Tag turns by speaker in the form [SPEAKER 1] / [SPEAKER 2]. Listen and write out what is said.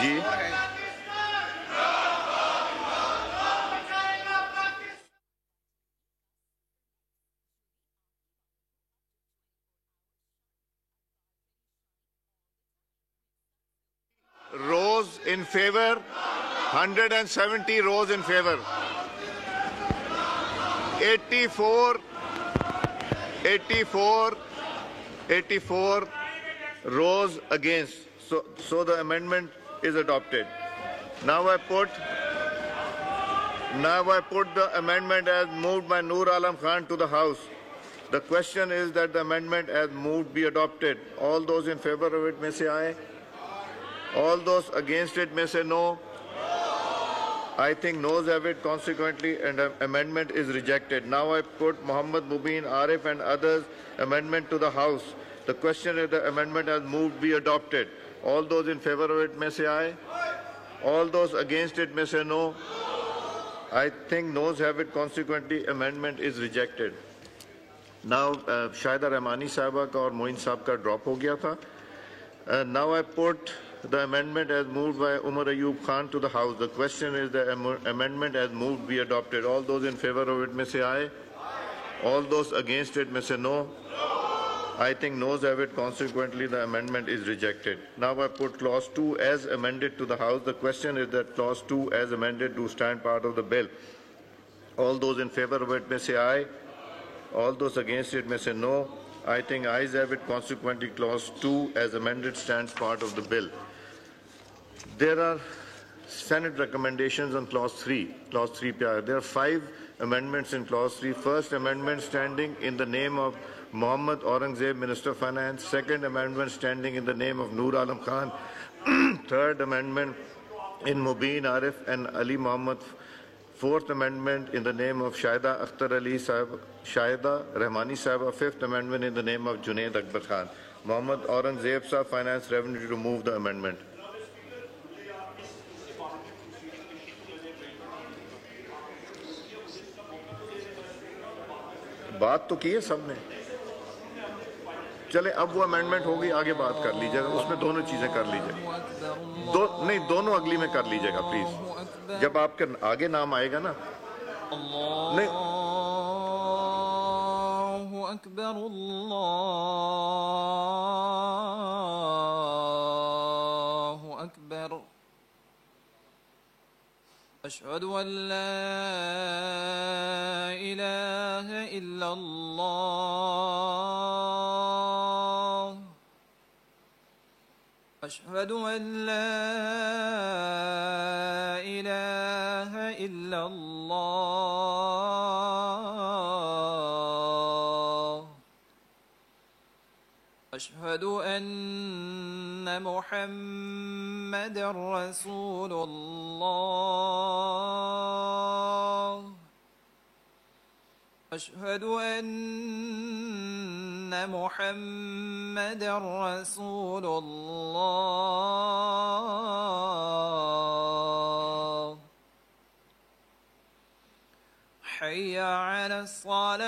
[SPEAKER 1] Ji rose in favor, 170 rose in favor, 84, 84, 84 rose against. So the amendment is adopted. Now I put the amendment as moved by Noor Alam Khan to the House. The question is that the amendment as moved be adopted. All those in favor of it may say aye. All those against it may say no. I think noes have it. Consequently, an amendment is rejected. Now I put Muhammad Mubin, Arif and others amendment to the House. The question is the amendment as moved be adopted. All those in favor of it may say aye. All those against it may say no. I think noes have it. Consequently, amendment is rejected. Now, Shahida Rahmani Sahaba ka aur Moin Sahab ka drop ho gaya tha. Now I put the amendment as moved by Umar Ayub Khan to the House. The question is the amendment as moved be adopted. All those in favor of it may say aye. All those against it may say no. I think noes have it. Consequently, the amendment is rejected. Now I put clause 2 as amended to the House. The question is that clause 2 as amended to stand part of the bill. All those in favor of it may say aye. All those against it may say no. I think ayes have it. Consequently, clause 2 as amended stands part of the bill. There are Senate recommendations on clause 3. Clause 3 there are 5 amendments in clause 3. First amendment standing in the name of Mohammad Aurangzeb, Minister of Finance. Second amendment standing in the name of Noor Alam Khan. Third amendment in Mubin Arif and Ali Muhammad. Fourth amendment in the name of Shahida Akhtar Ali Sahib, Shahida Rahmani Sahib. Fifth amendment in the name of Junaid Akbar Khan. Mohammad Aurangzeb Sahib, Finance Revenue, to move the amendment. बात तो की है सबने. चले अब वो amendment होगी, आगे बात कर लीजिएगा, उसमें दोनों चीजें कर लीजिएगा. नहीं, दोनों अगली में कर लीजिएगा प्लीज. जब आपके आगे नाम आएगा ना. नहीं, अल्लाहु अकबर, अल्लाहु अकबर. अशहदु अल्ला इलाहा इल्लल्लाह. अशहदु अल्ला इलाहा इल्लल्लाह. अशहदु अन्ना मुहम्मदर रसूलुल्लाह. أشهد أن محمدا رسول الله. حي على الصلاة.